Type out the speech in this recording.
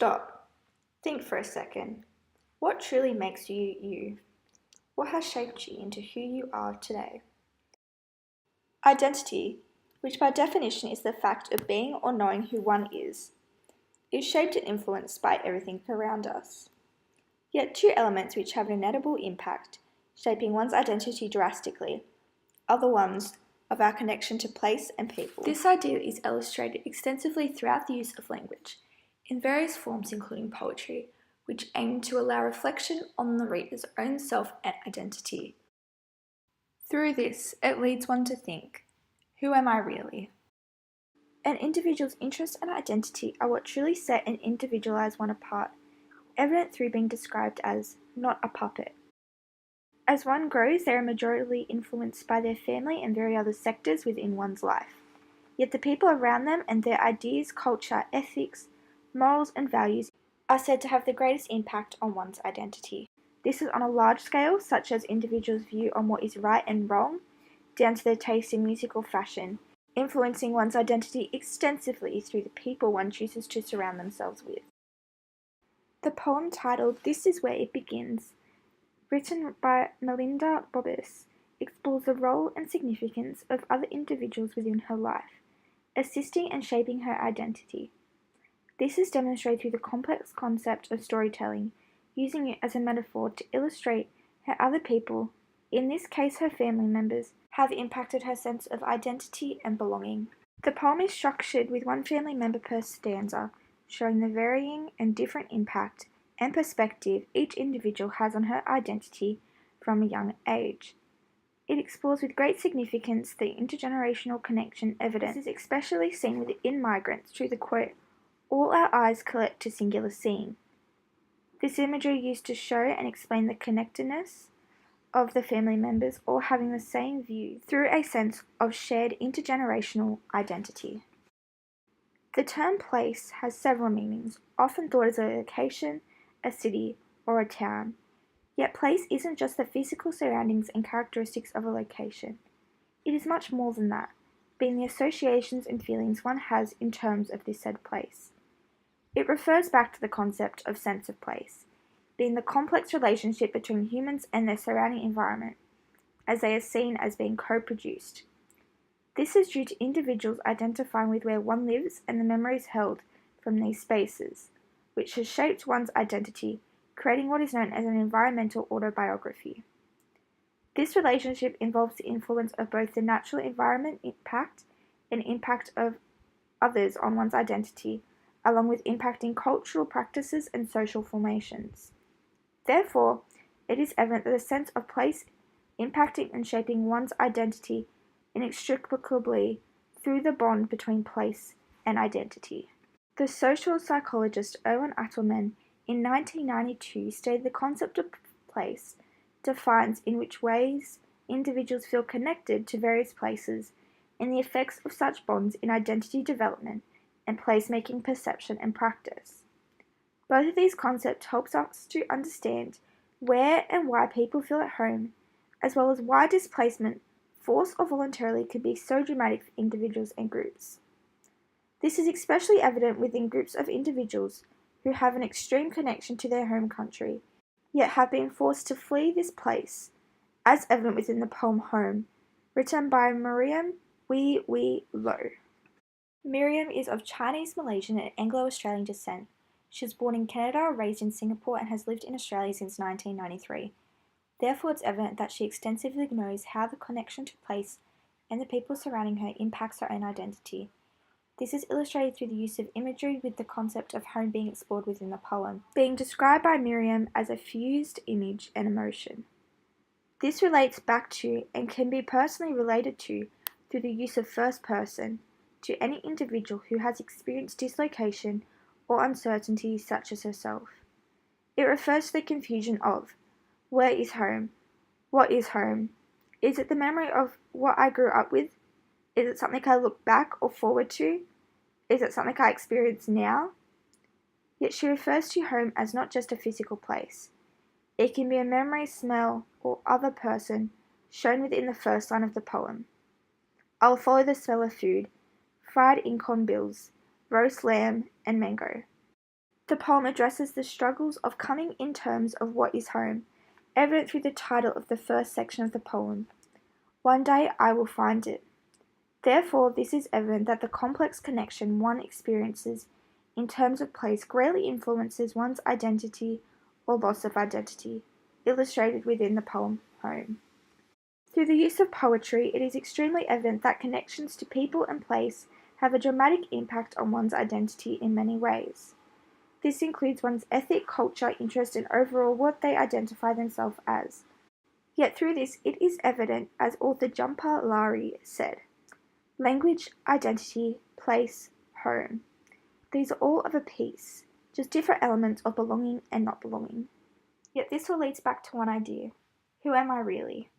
Stop. Think for a second. What truly makes you you? What has shaped you into who you are today? Identity, which by definition is the fact of being or knowing who one is shaped and influenced by everything around us. Yet two elements which have an inevitable impact, shaping one's identity drastically, are the ones of our connection to place and people. This idea is illustrated extensively throughout the use of language, in various forms including poetry, which aim to allow reflection on the reader's own self and identity. Through this, it leads one to think, who am I really? An individual's interest and identity are what truly set and individualize one apart, evident through being described as not a puppet. As one grows, they are majorly influenced by their family and various other sectors within one's life. Yet the people around them and their ideas, culture, ethics, morals and values are said to have the greatest impact on one's identity. This is on a large scale, such as individuals' view on what is right and wrong, down to their taste in music or fashion, influencing one's identity extensively through the people one chooses to surround themselves with. The poem titled "This Is Where It Begins," written by Melinda Bobbis, explores the role and significance of other individuals within her life, assisting and shaping her identity. This is demonstrated through the complex concept of storytelling, using it as a metaphor to illustrate how other people, in this case her family members, have impacted her sense of identity and belonging. The poem is structured with one family member per stanza, showing the varying and different impact and perspective each individual has on her identity from a young age. It explores with great significance the intergenerational connection evident. This is especially seen within migrants through the quote, "All our eyes collect to singular seeing." This imagery used to show and explain the connectedness of the family members all having the same view through a sense of shared intergenerational identity. The term place has several meanings, often thought as a location, a city, or a town. Yet place isn't just the physical surroundings and characteristics of a location. It is much more than that, being the associations and feelings one has in terms of this said place. It refers back to the concept of sense of place, being the complex relationship between humans and their surrounding environment, as they are seen as being co-produced. This is due to individuals identifying with where one lives and the memories held from these spaces, which has shaped one's identity, creating what is known as an environmental autobiography. This relationship involves the influence of both the natural environment impact and impact of others on one's identity, along with impacting cultural practices and social formations. Therefore, it is evident that a sense of place impacting and shaping one's identity inextricably through the bond between place and identity. The social psychologist Erwin Attelman in 1992 stated the concept of place defines in which ways individuals feel connected to various places and the effects of such bonds in identity development and place-making perception and practice. Both of these concepts help us to understand where and why people feel at home, as well as why displacement, forced or voluntarily, can be so dramatic for individuals and groups. This is especially evident within groups of individuals who have an extreme connection to their home country, yet have been forced to flee this place, as evident within the poem Home, written by Miriam Wee Lo. Miriam is of Chinese, Malaysian and Anglo-Australian descent. She was born in Canada, raised in Singapore, and has lived in Australia since 1993. Therefore, it's evident that she extensively knows how the connection to place and the people surrounding her impacts her own identity. This is illustrated through the use of imagery, with the concept of home being explored within the poem, being described by Miriam as a fused image and emotion. This relates back to and can be personally related to through the use of first person to any individual who has experienced dislocation or uncertainty such as herself. It refers to the confusion of, where is home? What is home? Is it the memory of what I grew up with? Is it something I look back or forward to? Is it something I experience now? Yet she refers to home as not just a physical place. It can be a memory, smell, or other person shown within the first line of the poem. I'll follow the smell of food, fried incorn bills, roast lamb, and mango. The poem addresses the struggles of coming in terms of what is home, evident through the title of the first section of the poem, One Day I Will Find It. Therefore, this is evident that the complex connection one experiences in terms of place greatly influences one's identity or loss of identity, illustrated within the poem Home. Through the use of poetry, it is extremely evident that connections to people and place have a dramatic impact on one's identity in many ways. This includes one's ethic, culture, interest, and overall what they identify themselves as. Yet through this, it is evident, as author Jhumpa Lahiri said, language, identity, place, home. These are all of a piece, just different elements of belonging and not belonging. Yet this all leads back to one idea. Who am I really?